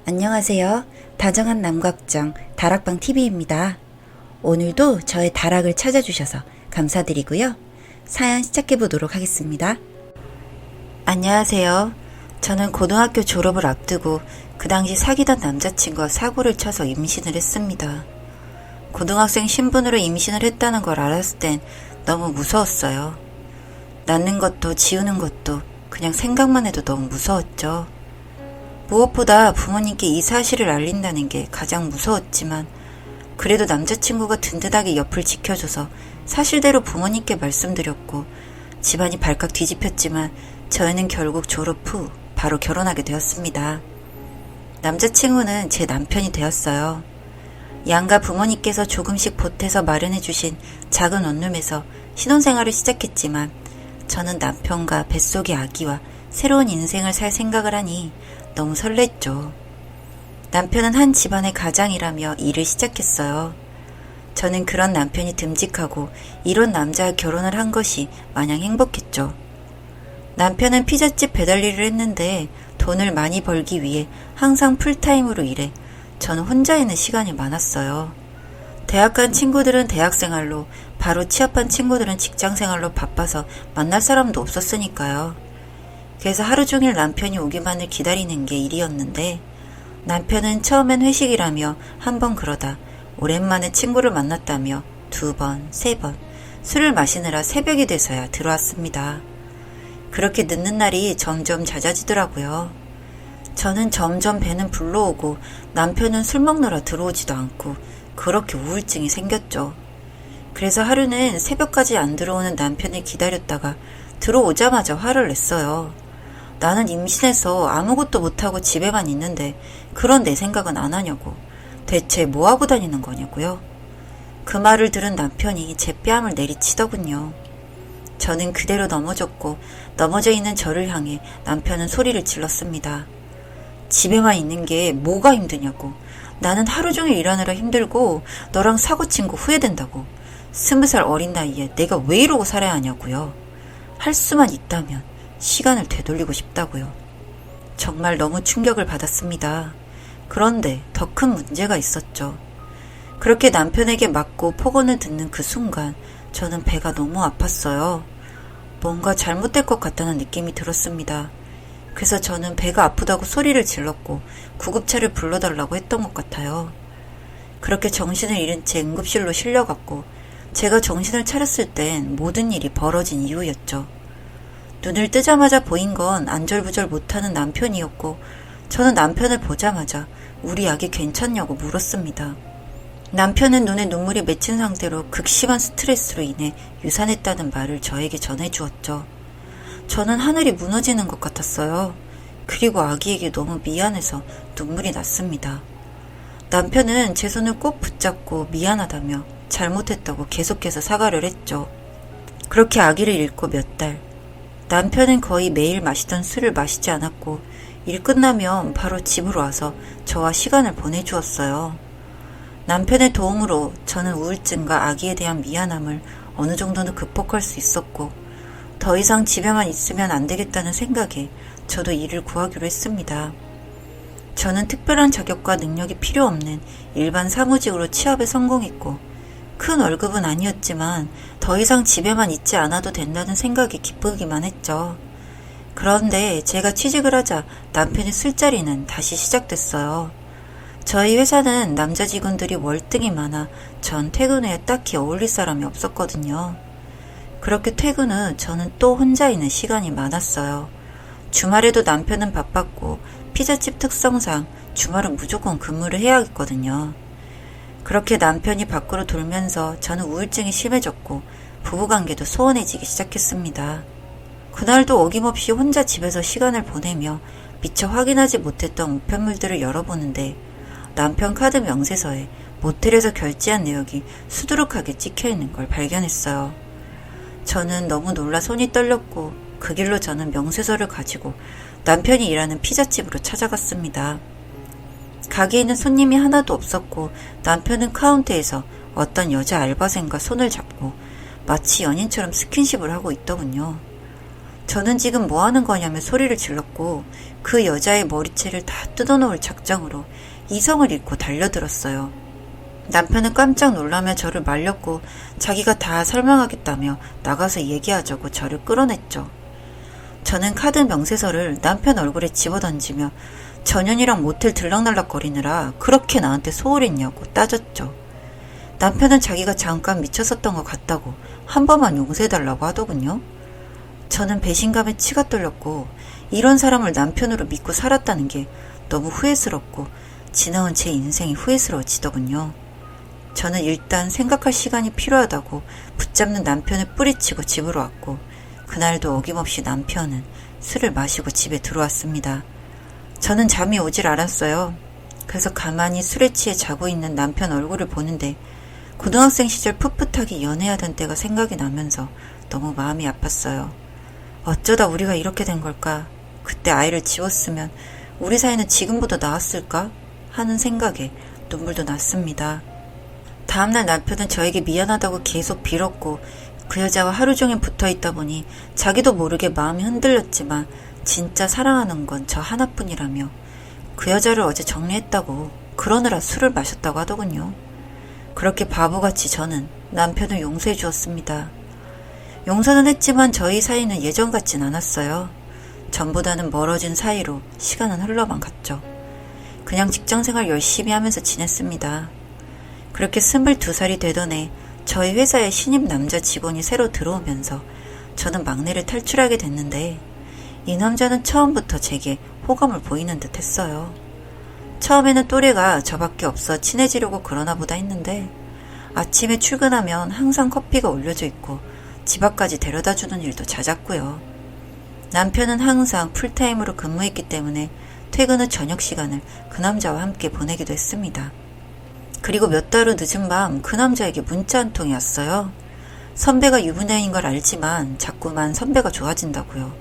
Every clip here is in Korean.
안녕하세요. 다정한 남각정 다락방TV입니다. 오늘도 저의 다락을 찾아주셔서 감사드리고요. 사연 시작해보도록 하겠습니다. 안녕하세요. 저는 고등학교 졸업을 앞두고 그 당시 사귀던 남자친구와 사고를 쳐서 임신을 했습니다. 고등학생 신분으로 임신을 했다는 걸 알았을 땐 너무 무서웠어요. 낳는 것도 지우는 것도 그냥 생각만 해도 너무 무서웠죠. 무엇보다 부모님께 이 사실을 알린다는 게 가장 무서웠지만 그래도 남자친구가 든든하게 옆을 지켜줘서 사실대로 부모님께 말씀드렸고 집안이 발칵 뒤집혔지만 저희는 결국 졸업 후 바로 결혼하게 되었습니다. 남자친구는 제 남편이 되었어요. 양가 부모님께서 조금씩 보태서 마련해주신 작은 원룸에서 신혼생활을 시작했지만 저는 남편과 뱃속의 아기와 새로운 인생을 살 생각을 하니 너무 설렜죠. 남편은 한 집안의 가장이라며 일을 시작했어요. 저는 그런 남편이 듬직하고 이런 남자와 결혼을 한 것이 마냥 행복했죠. 남편은 피자집 배달 일을 했는데 돈을 많이 벌기 위해 항상 풀타임으로 일해 저는 혼자 있는 시간이 많았어요. 대학 간 친구들은 대학생활로, 바로 취업한 친구들은 직장생활로 바빠서 만날 사람도 없었으니까요. 그래서 하루 종일 남편이 오기만을 기다리는 게 일이었는데 남편은 처음엔 회식이라며 한 번 그러다 오랜만에 친구를 만났다며 2번, 3번 술을 마시느라 새벽이 돼서야 들어왔습니다. 그렇게 늦는 날이 점점 잦아지더라고요. 저는 점점 배는 불러오고 남편은 술 먹느라 들어오지도 않고 그렇게 우울증이 생겼죠. 그래서 하루는 새벽까지 안 들어오는 남편을 기다렸다가 들어오자마자 화를 냈어요. 나는 임신해서 아무것도 못하고 집에만 있는데 그런 내 생각은 안 하냐고. 대체 뭐하고 다니는 거냐고요. 그 말을 들은 남편이 제 뺨을 내리치더군요. 저는 그대로 넘어졌고 넘어져 있는 저를 향해 남편은 소리를 질렀습니다. 집에만 있는 게 뭐가 힘드냐고. 나는 하루 종일 일하느라 힘들고 너랑 사고친 거 후회된다고. 20살 어린 나이에 내가 왜 이러고 살아야 하냐고요. 할 수만 있다면 시간을 되돌리고 싶다고요. 정말 너무 충격을 받았습니다. 그런데 더 큰 문제가 있었죠. 그렇게 남편에게 맞고 폭언을 듣는 그 순간 저는 배가 너무 아팠어요. 뭔가 잘못될 것 같다는 느낌이 들었습니다. 그래서 저는 배가 아프다고 소리를 질렀고 구급차를 불러달라고 했던 것 같아요. 그렇게 정신을 잃은 채 응급실로 실려갔고 제가 정신을 차렸을 땐 모든 일이 벌어진 이유였죠. 눈을 뜨자마자 보인 건 안절부절 못하는 남편이었고 저는 남편을 보자마자 우리 아기 괜찮냐고 물었습니다. 남편은 눈에 눈물이 맺힌 상태로 극심한 스트레스로 인해 유산했다는 말을 저에게 전해주었죠. 저는 하늘이 무너지는 것 같았어요. 그리고 아기에게 너무 미안해서 눈물이 났습니다. 남편은 제 손을 꼭 붙잡고 미안하다며 잘못했다고 계속해서 사과를 했죠. 그렇게 아기를 잃고 몇 달, 남편은 거의 매일 마시던 술을 마시지 않았고 일 끝나면 바로 집으로 와서 저와 시간을 보내주었어요. 남편의 도움으로 저는 우울증과 아기에 대한 미안함을 어느 정도는 극복할 수 있었고 더 이상 집에만 있으면 안 되겠다는 생각에 저도 일을 구하기로 했습니다. 저는 특별한 자격과 능력이 필요 없는 일반 사무직으로 취업에 성공했고 큰 월급은 아니었지만 더 이상 집에만 있지 않아도 된다는 생각에 기쁘기만 했죠. 그런데 제가 취직을 하자 남편의 술자리는 다시 시작됐어요. 저희 회사는 남자 직원들이 월등히 많아 전 퇴근 후에 딱히 어울릴 사람이 없었거든요. 그렇게 퇴근 후 저는 또 혼자 있는 시간이 많았어요. 주말에도 남편은 바빴고 피자집 특성상 주말은 무조건 근무를 해야 했거든요. 그렇게 남편이 밖으로 돌면서 저는 우울증이 심해졌고 부부관계도 소원해지기 시작했습니다. 그날도 어김없이 혼자 집에서 시간을 보내며 미처 확인하지 못했던 우편물들을 열어보는데 남편 카드 명세서에 모텔에서 결제한 내역이 수두룩하게 찍혀있는 걸 발견했어요. 저는 너무 놀라 손이 떨렸고 그 길로 저는 명세서를 가지고 남편이 일하는 피자집으로 찾아갔습니다. 가게에는 손님이 하나도 없었고 남편은 카운터에서 어떤 여자 알바생과 손을 잡고 마치 연인처럼 스킨십을 하고 있더군요. 저는 지금 뭐 하는 거냐며 소리를 질렀고 그 여자의 머리채를 다 뜯어놓을 작정으로 이성을 잃고 달려들었어요. 남편은 깜짝 놀라며 저를 말렸고 자기가 다 설명하겠다며 나가서 얘기하자고 저를 끌어냈죠. 저는 카드 명세서를 남편 얼굴에 집어던지며 전현이랑 모텔 들락날락거리느라 그렇게 나한테 소홀했냐고 따졌죠. 남편은 자기가 잠깐 미쳤었던 것 같다고 한 번만 용서해달라고 하더군요. 저는 배신감에 치가 떨렸고 이런 사람을 남편으로 믿고 살았다는 게 너무 후회스럽고 지나온 제 인생이 후회스러워지더군요. 저는 일단 생각할 시간이 필요하다고 붙잡는 남편을 뿌리치고 집으로 왔고 그날도 어김없이 남편은 술을 마시고 집에 들어왔습니다. 저는 잠이 오질 않았어요. 그래서 가만히 술에 취해 자고 있는 남편 얼굴을 보는데 고등학생 시절 풋풋하게 연애하던 때가 생각이 나면서 너무 마음이 아팠어요. 어쩌다 우리가 이렇게 된 걸까? 그때 아이를 지웠으면 우리 사이는 지금보다 나았을까? 하는 생각에 눈물도 났습니다. 다음날 남편은 저에게 미안하다고 계속 빌었고 그 여자와 하루 종일 붙어있다 보니 자기도 모르게 마음이 흔들렸지만 진짜 사랑하는 건 저 하나뿐이라며 그 여자를 어제 정리했다고 그러느라 술을 마셨다고 하더군요. 그렇게 바보같이 저는 남편을 용서해 주었습니다. 용서는 했지만 저희 사이는 예전 같진 않았어요. 전보다는 멀어진 사이로 시간은 흘러만 갔죠. 그냥 직장생활 열심히 하면서 지냈습니다. 그렇게 22살이 되던 해 저희 회사에 신입 남자 직원이 새로 들어오면서 저는 막내를 탈출하게 됐는데 이 남자는 처음부터 제게 호감을 보이는 듯 했어요. 처음에는 또래가 저밖에 없어 친해지려고 그러나 보다 했는데 아침에 출근하면 항상 커피가 올려져 있고 집 앞까지 데려다주는 일도 잦았고요. 남편은 항상 풀타임으로 근무했기 때문에 퇴근 후 저녁 시간을 그 남자와 함께 보내기도 했습니다. 그리고 몇 달 후 늦은 밤 그 남자에게 문자 한 통이 왔어요. 선배가 유부녀인 걸 알지만 자꾸만 선배가 좋아진다고요.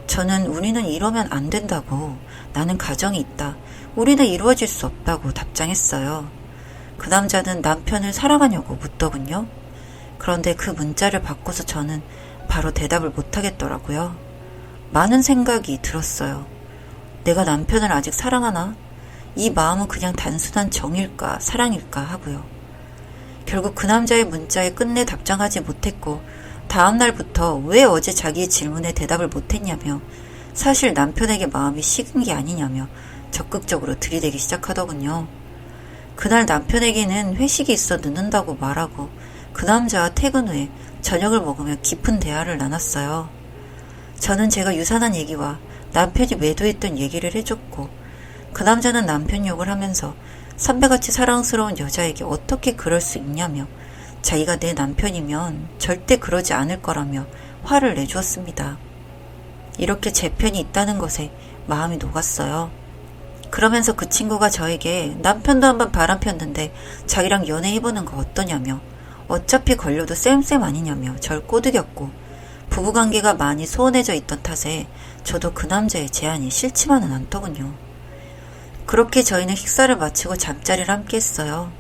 저는 우리는 이러면 안 된다고, 나는 가정이 있다, 우리는 이루어질 수 없다고 답장했어요. 그 남자는 남편을 사랑하냐고 묻더군요. 그런데 그 문자를 받고서 저는 바로 대답을 못하겠더라고요. 많은 생각이 들었어요. 내가 남편을 아직 사랑하나? 이 마음은 그냥 단순한 정일까 사랑일까 하고요. 결국 그 남자의 문자에 끝내 답장하지 못했고 다음 날부터 왜 어제 자기의 질문에 대답을 못했냐며 사실 남편에게 마음이 식은 게 아니냐며 적극적으로 들이대기 시작하더군요. 그날 남편에게는 회식이 있어 늦는다고 말하고 그 남자와 퇴근 후에 저녁을 먹으며 깊은 대화를 나눴어요. 저는 제가 유산한 얘기와 남편이 매도했던 얘기를 해줬고 그 남자는 남편 욕을 하면서 선배같이 사랑스러운 여자에게 어떻게 그럴 수 있냐며 자기가 내 남편이면 절대 그러지 않을 거라며 화를 내주었습니다. 이렇게 제 편이 있다는 것에 마음이 녹았어요. 그러면서 그 친구가 저에게 남편도 한번 바람 폈는데 자기랑 연애해보는 거 어떠냐며 어차피 걸려도 쌤쌤 아니냐며 절 꼬드겼고 부부관계가 많이 소원해져 있던 탓에 저도 그 남자의 제안이 싫지만은 않더군요. 그렇게 저희는 식사를 마치고 잠자리를 함께 했어요.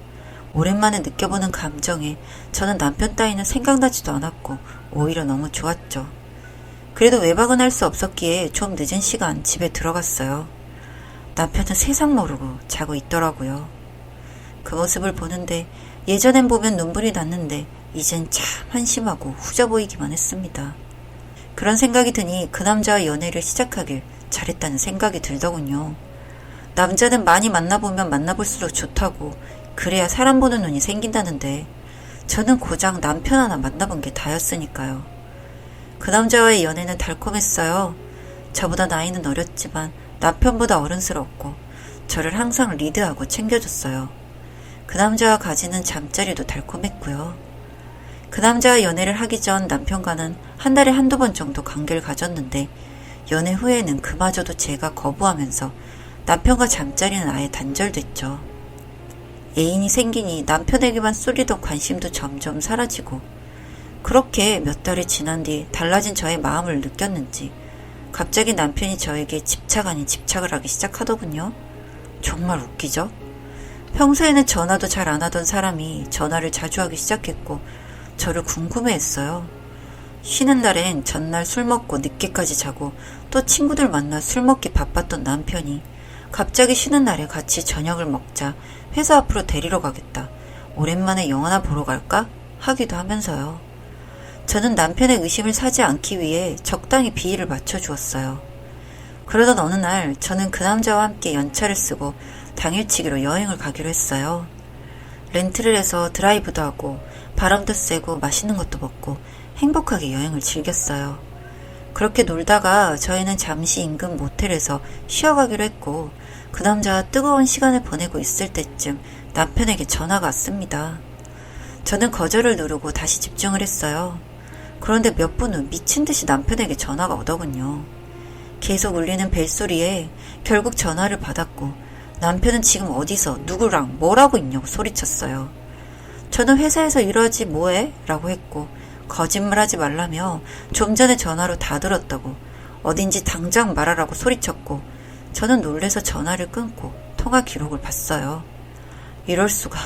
오랜만에 느껴보는 감정에 저는 남편 따위는 생각나지도 않았고 오히려 너무 좋았죠. 그래도 외박은 할 수 없었기에 좀 늦은 시간 집에 들어갔어요. 남편은 세상 모르고 자고 있더라고요. 그 모습을 보는데 예전엔 보면 눈물이 났는데 이젠 참 한심하고 후져 보이기만 했습니다. 그런 생각이 드니 그 남자와 연애를 시작하길 잘했다는 생각이 들더군요. 남자는 많이 만나보면 만나볼수록 좋다고 그래야 사람 보는 눈이 생긴다는데 저는 고작 남편 하나 만나본 게 다였으니까요. 그 남자와의 연애는 달콤했어요. 저보다 나이는 어렸지만 남편보다 어른스럽고 저를 항상 리드하고 챙겨줬어요. 그 남자와 가지는 잠자리도 달콤했고요. 그 남자와 연애를 하기 전 남편과는 한 달에 한두 번 정도 관계를 가졌는데 연애 후에는 그마저도 제가 거부하면서 남편과 잠자리는 아예 단절됐죠. 애인이 생기니 남편에게만 쏠리던 관심도 점점 사라지고 그렇게 몇 달이 지난 뒤 달라진 저의 마음을 느꼈는지 갑자기 남편이 저에게 집착 아닌 집착을 하기 시작하더군요. 정말 웃기죠? 평소에는 전화도 잘 안 하던 사람이 전화를 자주 하기 시작했고 저를 궁금해했어요. 쉬는 날엔 전날 술 먹고 늦게까지 자고 또 친구들 만나 술 먹기 바빴던 남편이 갑자기 쉬는 날에 같이 저녁을 먹자 회사 앞으로 데리러 가겠다. 오랜만에 영화나 보러 갈까? 하기도 하면서요. 저는 남편의 의심을 사지 않기 위해 적당히 비위를 맞춰주었어요. 그러던 어느 날 저는 그 남자와 함께 연차를 쓰고 당일치기로 여행을 가기로 했어요. 렌트를 해서 드라이브도 하고 바람도 쐬고 맛있는 것도 먹고 행복하게 여행을 즐겼어요. 그렇게 놀다가 저희는 잠시 인근 모텔에서 쉬어가기로 했고 그 남자와 뜨거운 시간을 보내고 있을 때쯤 남편에게 전화가 왔습니다. 저는 거절을 누르고 다시 집중을 했어요. 그런데 몇 분 후 미친 듯이 남편에게 전화가 오더군요. 계속 울리는 벨소리에 결국 전화를 받았고 남편은 지금 어디서 누구랑 뭐라고 있냐고 소리쳤어요. 저는 회사에서 이러지 뭐해? 라고 했고 거짓말하지 말라며 좀 전에 전화로 다 들었다고 어딘지 당장 말하라고 소리쳤고 저는 놀래서 전화를 끊고 통화 기록을 봤어요. 이럴 수가.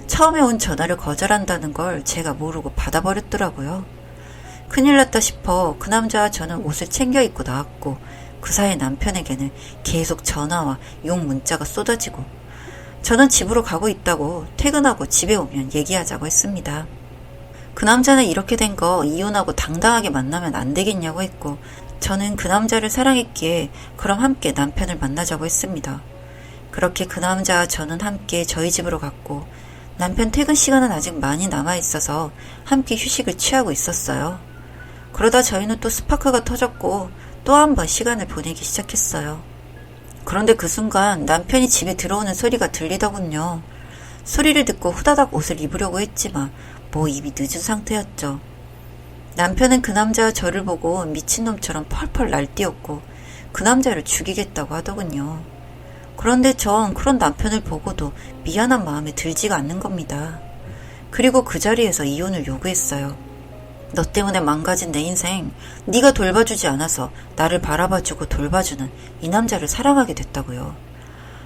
처음에 온 전화를 거절한다는 걸 제가 모르고 받아버렸더라고요. 큰일 났다 싶어 그 남자와 저는 옷을 챙겨 입고 나왔고 그 사이 남편에게는 계속 전화와 욕 문자가 쏟아지고 저는 집으로 가고 있다고 퇴근하고 집에 오면 얘기하자고 했습니다. 그 남자는 이렇게 된 거 이혼하고 당당하게 만나면 안 되겠냐고 했고 저는 그 남자를 사랑했기에 그럼 함께 남편을 만나자고 했습니다. 그렇게 그 남자와 저는 함께 저희 집으로 갔고 남편 퇴근 시간은 아직 많이 남아있어서 함께 휴식을 취하고 있었어요. 그러다 저희는 또 스파크가 터졌고 또 한 번 시간을 보내기 시작했어요. 그런데 그 순간 남편이 집에 들어오는 소리가 들리더군요. 소리를 듣고 후다닥 옷을 입으려고 했지만 뭐 이미 늦은 상태였죠. 남편은 그 남자와 저를 보고 미친놈처럼 펄펄 날뛰었고 그 남자를 죽이겠다고 하더군요. 그런데 전 그런 남편을 보고도 미안한 마음에 들지가 않는 겁니다. 그리고 그 자리에서 이혼을 요구했어요. 너 때문에 망가진 내 인생, 네가 돌봐주지 않아서 나를 바라봐주고 돌봐주는 이 남자를 사랑하게 됐다고요.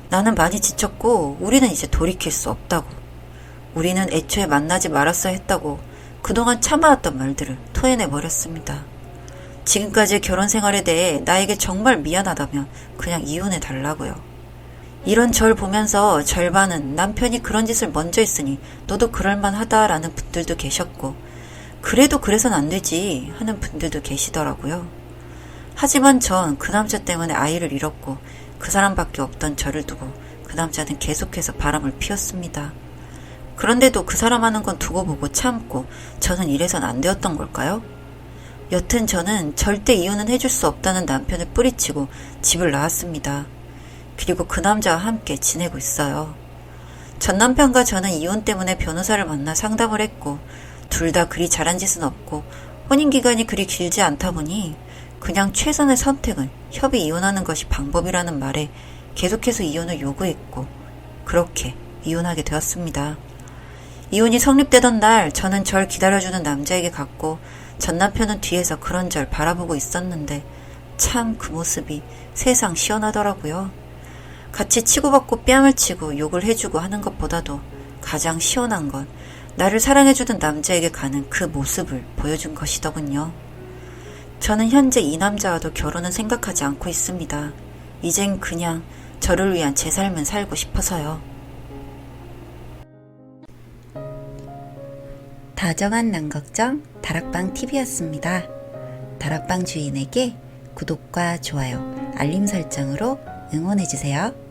나는 많이 지쳤고 우리는 이제 돌이킬 수 없다고. 우리는 애초에 만나지 말았어야 했다고 그동안 참아왔던 말들을 토해내버렸습니다. 지금까지의 결혼 생활에 대해 나에게 정말 미안하다면 그냥 이혼해달라고요. 이런 절 보면서 절반은 남편이 그런 짓을 먼저 했으니 너도 그럴만하다라는 분들도 계셨고 그래도 그래선 안 되지 하는 분들도 계시더라고요. 하지만 전 그 남자 때문에 아이를 잃었고 그 사람밖에 없던 저를 두고 그 남자는 계속해서 바람을 피웠습니다. 그런데도 그 사람 하는 건 두고 보고 참고 저는 이래선 안 되었던 걸까요? 여튼 저는 절대 이혼은 해줄 수 없다는 남편을 뿌리치고 집을 나왔습니다. 그리고 그 남자와 함께 지내고 있어요. 전 남편과 저는 이혼 때문에 변호사를 만나 상담을 했고 둘 다 그리 잘한 짓은 없고 혼인기간이 그리 길지 않다 보니 그냥 최선의 선택은 협의 이혼하는 것이 방법이라는 말에 계속해서 이혼을 요구했고 그렇게 이혼하게 되었습니다. 이혼이 성립되던 날 저는 절 기다려주는 남자에게 갔고 전 남편은 뒤에서 그런 절 바라보고 있었는데 참 그 모습이 세상 시원하더라고요. 같이 치고받고 뺨을 치고 욕을 해주고 하는 것보다도 가장 시원한 건 나를 사랑해주던 남자에게 가는 그 모습을 보여준 것이더군요. 저는 현재 이 남자와도 결혼은 생각하지 않고 있습니다. 이젠 그냥 저를 위한 제 삶은 살고 싶어서요. 다정한 남걱정 다락방TV였습니다. 다락방 주인에게 구독과 좋아요, 알림 설정으로 응원해주세요.